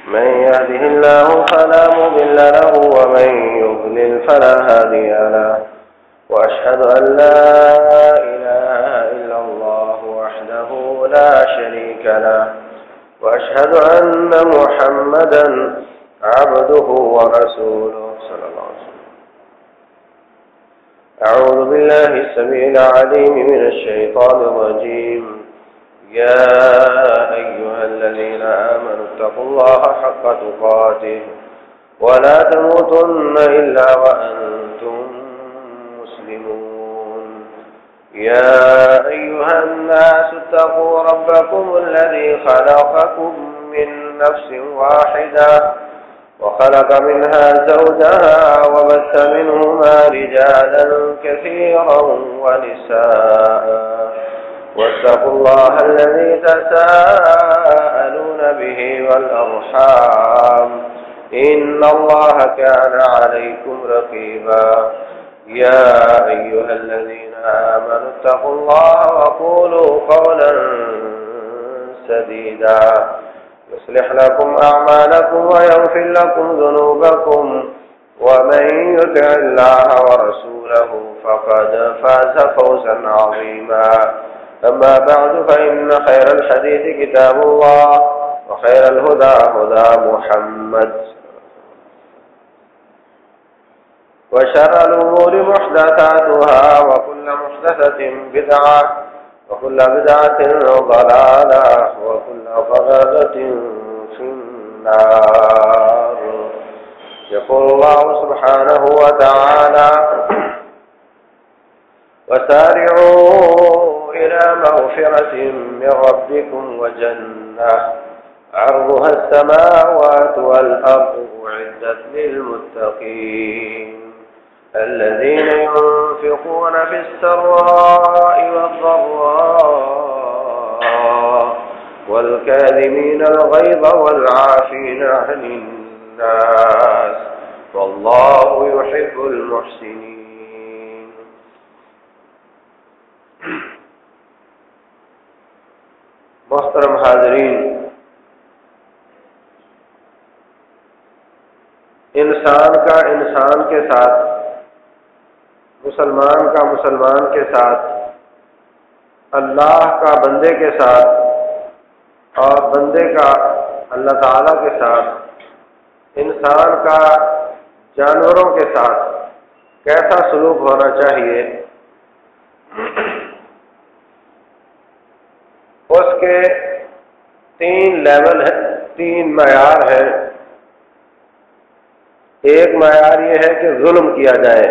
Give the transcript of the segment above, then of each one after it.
من يهده الله فلا مضل له ومن يضلل فلا هادي له وأشهد أن لا إله إلا الله وحده لا شريك له وأشهد أن محمدا عبده ورسوله صلى الله عليه وسلم. أعوذ بالله السميع العليم من الشيطان الرجيم. يا أيها الذين آمنوا اتقوا الله حق تقاته ولا تموتن إلا وأنتم مسلمون. يا أيها الناس اتقوا ربكم الذي خلقكم من نفس واحدة وخلق منها زوجها وبث منهما رجالا كثيرا ونساء واتقوا الله الذي تساءلون به والأرحام إن الله كان عليكم رقيبا. يا أيها الذين آمنوا اتقوا الله وقولوا قولا سديدا يصلح لكم أعمالكم ويغفر لكم ذنوبكم ومن يطع الله ورسوله فقد فاز فوزا عظيما. أما بعد فإن خير الحديث كتاب الله وخير الهدى هدى محمد وشر الأمور محدثاتها وكل محدثة بدعة وكل بدعة ضلالة وكل ضلالة في النار. يقول الله سبحانه وتعالى وسارعوا إلى مغفرة من ربكم وجنة عرضها السماوات والأرض أعدت للمتقين الذين ينفقون في السراء والضراء والكاظمين الغيظ والعافين عن الناس والله يحب المحسنين. محترم حاضرین، انسان کا انسان کے ساتھ، مسلمان کا مسلمان کے ساتھ، اللہ کا بندے کے ساتھ اور بندے کا اللہ تعالیٰ کے ساتھ، انسان کا جانوروں کے ساتھ کیسا سلوک ہونا چاہیے، اس کے تین لیول ہیں، تین معیار ہیں۔ ایک معیار یہ ہے کہ ظلم کیا جائے،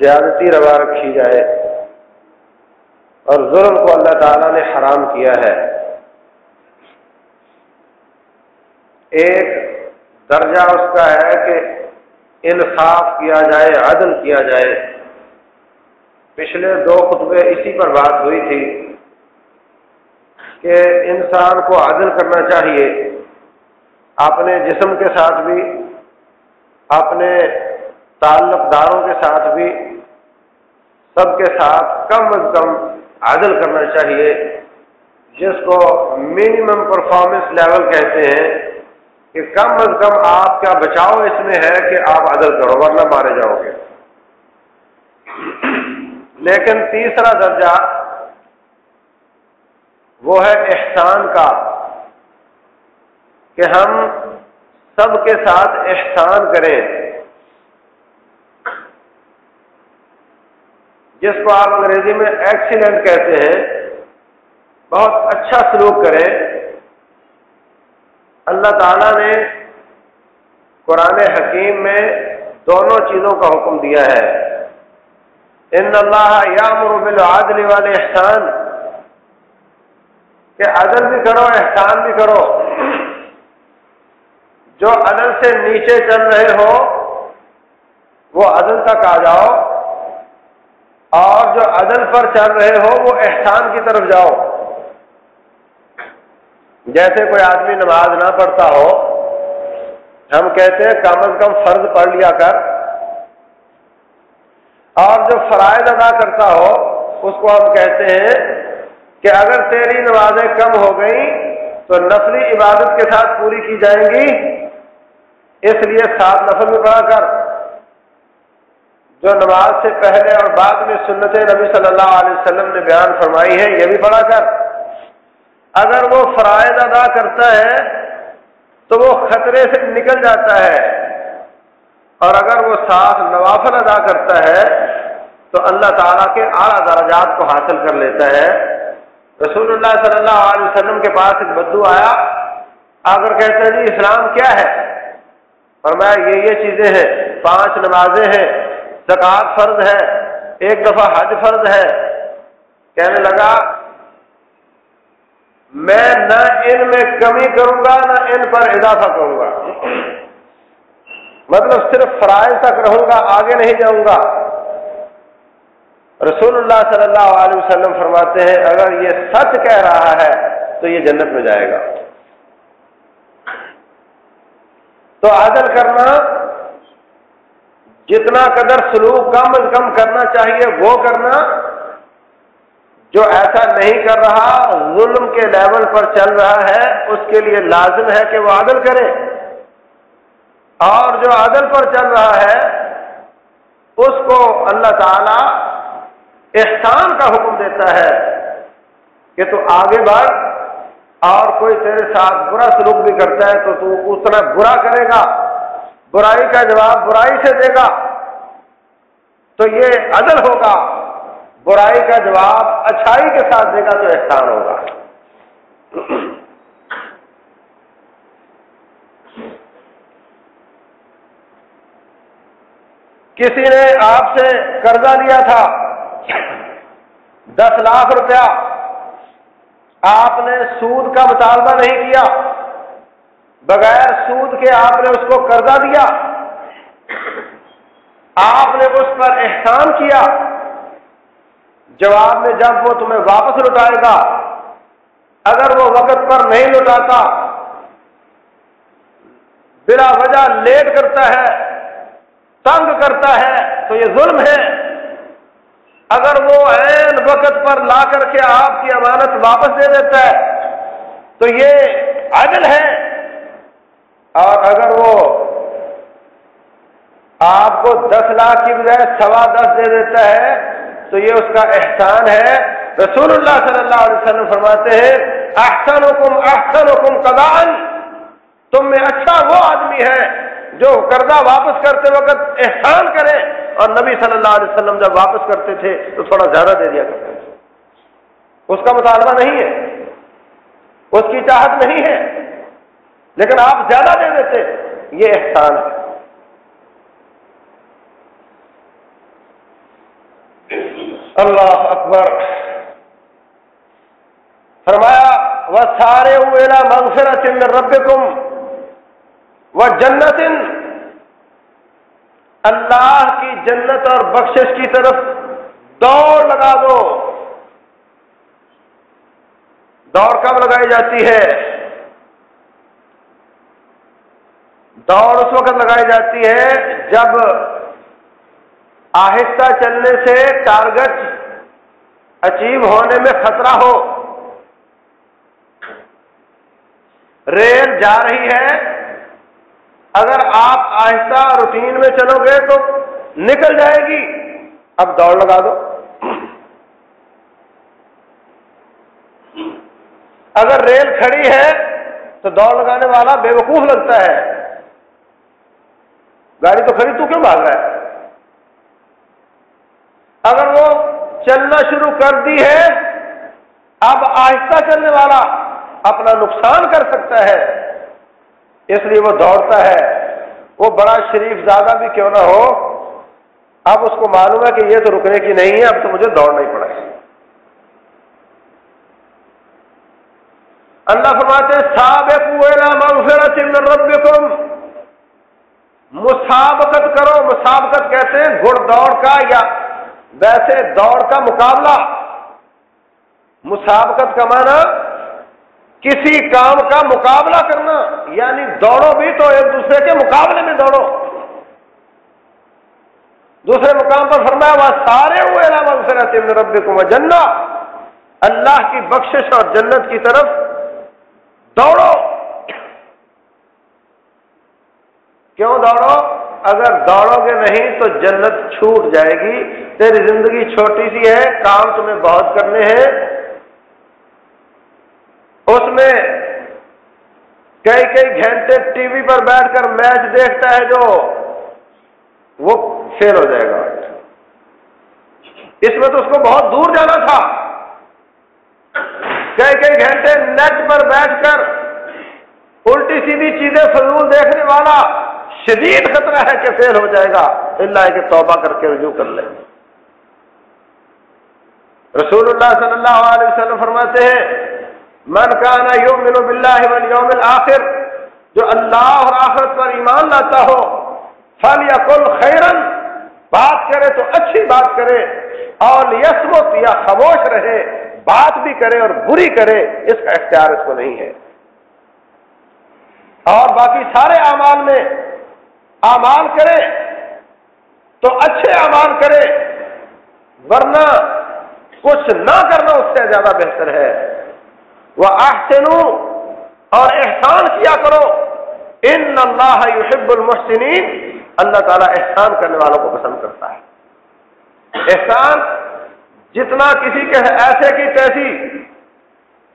زیادتی روا رکھی جائے، اور ظلم کو اللہ تعالیٰ نے حرام کیا ہے۔ ایک درجہ اس کا ہے کہ انصاف کیا جائے، عدل کیا جائے۔ پچھلے دو خطبے اسی پر بات ہوئی تھی کہ انسان کو عدل کرنا چاہیے، اپنے جسم کے ساتھ بھی، اپنے تعلق داروں کے ساتھ بھی، سب کے ساتھ کم از کم عدل کرنا چاہیے، جس کو منیمم پرفارمنس لیول کہتے ہیں، کہ کم از کم آپ کا بچاؤ اس میں ہے کہ آپ عدل کرو ورنہ مارے جاؤ گے۔ لیکن تیسرا درجہ وہ ہے احسان کا، کہ ہم سب کے ساتھ احسان کریں، جس کو آپ انگریزی میں ایکسیلنٹ کہتے ہیں، بہت اچھا سلوک کریں۔ اللہ تعالیٰ نے قرآن حکیم میں دونوں چیزوں کا حکم دیا ہے۔ ان اللہ یامر بالعدل والاحسان، کہ عدل بھی کرو، احسان بھی کرو۔ جو عدل سے نیچے چل رہے ہو وہ عدل تک آ جاؤ، اور جو عدل پر چل رہے ہو وہ احسان کی طرف جاؤ۔ جیسے کوئی آدمی نماز نہ پڑھتا ہو، ہم کہتے ہیں کم از کم فرض پڑھ لیا کر، اور جو فرائض ادا کرتا ہو اس کو ہم کہتے ہیں کہ اگر تیری نمازیں کم ہو گئیں تو نفلی عبادت کے ساتھ پوری کی جائیں گی، اس لیے 7 نفل میں پڑھا کر، جو نماز سے پہلے اور بعد میں سنت نبی صلی اللہ علیہ وسلم نے بیان فرمائی ہے یہ بھی پڑھا کر۔ اگر وہ فرائض ادا کرتا ہے تو وہ خطرے سے نکل جاتا ہے، اور اگر وہ 7 نوافل ادا کرتا ہے تو اللہ تعالیٰ کے اعلیٰ درجات کو حاصل کر لیتا ہے۔ رسول اللہ صلی اللہ علیہ وسلم کے پاس ایک بدو آیا، آ کر کہتے ہیں جی اسلام کیا ہے؟ فرمایا یہ چیزیں ہیں، 5 نمازیں ہیں، زکوٰۃ فرض ہے، 1 دفعہ حج فرض ہے۔ کہنے لگا میں نہ ان میں کمی کروں گا نہ ان پر اضافہ کروں گا، مطلب صرف فرائض تک رہوں گا، آگے نہیں جاؤں گا۔ رسول اللہ صلی اللہ علیہ وسلم فرماتے ہیں اگر یہ سچ کہہ رہا ہے تو یہ جنت میں جائے گا۔ تو عدل کرنا، جتنا قدر سلوک کم از کم کرنا چاہیے وہ کرنا، جو ایسا نہیں کر رہا، ظلم کے لیول پر چل رہا ہے، اس کے لیے لازم ہے کہ وہ عدل کرے، اور جو عدل پر چل رہا ہے اس کو اللہ تعالی احسان کا حکم دیتا ہے کہ تو آگے بڑھ، اور کوئی تیرے ساتھ برا سلوک بھی کرتا ہے تو تو اتنا برا کرے گا، برائی کا جواب برائی سے دے گا، تو یہ عدل ہوگا۔ برائی کا جواب اچھائی کے ساتھ دے گا تو احسان ہوگا۔ کسی نے آپ سے قرضہ لیا تھا 10 لاکھ روپیہ، آپ نے سود کا مطالبہ نہیں کیا، بغیر سود کے آپ نے اس کو قرضہ دیا، آپ نے اس پر احسان کیا، جواب میں جب وہ تمہیں واپس لوٹائے گا اگر وہ وقت پر نہیں لوٹاتا، بلا وجہ لیٹ کرتا ہے، تنگ کرتا ہے تو یہ ظلم ہے۔ اگر وہ عین وقت پر لا کر کے آپ کی امانت واپس دے دیتا ہے تو یہ عدل ہے، اور اگر وہ آپ کو 10 لاکھ کی بجائے 10.25 دے دیتا ہے تو یہ اس کا احسان ہے۔ رسول اللہ صلی اللہ علیہ وسلم فرماتے ہیں احسنکم قضاء، تم میں اچھا وہ آدمی ہے جو قرضہ واپس کرتے وقت احسان کرے، اور نبی صلی اللہ علیہ وسلم جب واپس کرتے تھے تو تھوڑا زیادہ دے دیا کرتے تھے۔ اس کا مطالبہ نہیں ہے، اس کی چاہت نہیں ہے، لیکن آپ زیادہ دے دیتے، یہ احسان ہے۔ اللہ اکبر۔ فرمایا وَسَارِعُوا إِلَىٰ مَغْفِرَةٍ مِّن رَّبِّكُمْ وَجَنَّةٍ، اللہ کی جنت اور بخشش کی طرف دوڑ لگا دو۔ دوڑ کب لگائی جاتی ہے؟ دوڑ اس وقت لگائی جاتی ہے جب آہستہ چلنے سے ٹارگٹ اچیو ہونے میں خطرہ ہو۔ ریل جا رہی ہے، اگر آپ آہستہ روٹین میں چلو گے تو نکل جائے گی، اب دوڑ لگا دو۔ اگر ریل کھڑی ہے تو دوڑ لگانے والا بے وقوف لگتا ہے، گاڑی تو کھڑی تو کیوں بھاگ رہا ہے؟ اگر وہ چلنا شروع کر دی ہے، اب آہستہ چلنے والا اپنا نقصان کر سکتا ہے، اس لیے وہ دوڑتا ہے۔ وہ بڑا شریف زادہ بھی کیوں نہ ہو، اب اس کو معلوم ہے کہ یہ تو رکنے کی نہیں ہے، اب تو مجھے دوڑنا ہی پڑے گا۔ اللہ فرماتے ہیں سابقوا الی مغفرۃ من ربکم، مسابقت کرو۔ مسابقت کہتے ہیں گھڑ دوڑ کا، یا ویسے دوڑ کا مقابلہ۔ مسابقت کا معنی کسی کام کا مقابلہ کرنا، یعنی دوڑو بھی تو ایک دوسرے کے مقابلے میں دوڑو۔ دوسرے مقام پر فرمایا وَسَارِعُوا إِلَىٰ مَغْفِرَةٍ مِّن رَّبِّكُمْ وَجَنَّةٍ، اللہ کی بخشش اور جنت کی طرف دوڑو. کیوں دوڑو؟ اگر دوڑو گے نہیں تو جنت چھوٹ جائے گی. تیری زندگی چھوٹی سی ہے، کام تمہیں بہت کرنے ہیں، اس میں کئی گھنٹے ٹی وی پر بیٹھ کر میچ دیکھتا ہے جو وہ فیل ہو جائے گا. اس میں تو اس کو بہت دور جانا تھا. کئی گھنٹے نیٹ پر بیٹھ کر الٹی سیدھی چیزیں فضول دیکھنے والا شدید خطرہ ہے کہ فیل ہو جائے گا، اللہ کہ توبہ کر کے رجوع کر لے. رسول اللہ صلی اللہ علیہ وسلم فرماتے ہیں من کان یؤمن باللہ والیوم الآخر، جو اللہ اور آخرت پر ایمان لاتا ہو، فلیقل خیرا، بات کرے تو اچھی بات کرے، اور لیصمت، یا خاموش رہے، بات بھی کرے اور بری کرے اس کا اختیار اس کو نہیں ہے. اور باقی سارے اعمال میں اعمال کرے تو اچھے اعمال کرے، ورنہ کچھ نہ کرنا اس سے زیادہ بہتر ہے. وَأَحْسِنُوا، اور احسان کیا کرو، ان اللہ یحب المحسنین، اللہ تعالیٰ احسان کرنے والوں کو پسند کرتا ہے. احسان جتنا کسی کے ایسے کی تیسی،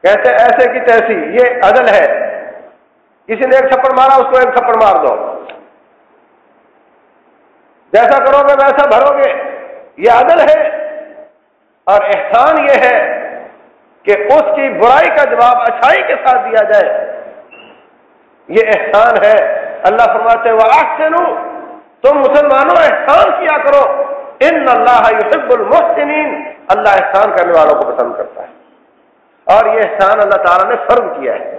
کہتے ایسے کی تیسی، یہ عدل ہے. کسی نے ایک تھپڑ مارا، اس کو ایک تھپڑ مار دو، جیسا کرو گے ویسا بھرو گے، یہ عدل ہے. اور احسان یہ ہے کہ اس کی برائی کا جواب اچھائی کے ساتھ دیا جائے، یہ احسان ہے. اللہ فرماتے ہیں وَأَحْسِنُوا، تم مسلمانوں احسان کیا کرو، ان اللہ یحب المحسنین، اللہ احسان کرنے والوں کو پسند کرتا ہے. اور یہ احسان اللہ تعالیٰ نے فرض کیا ہے.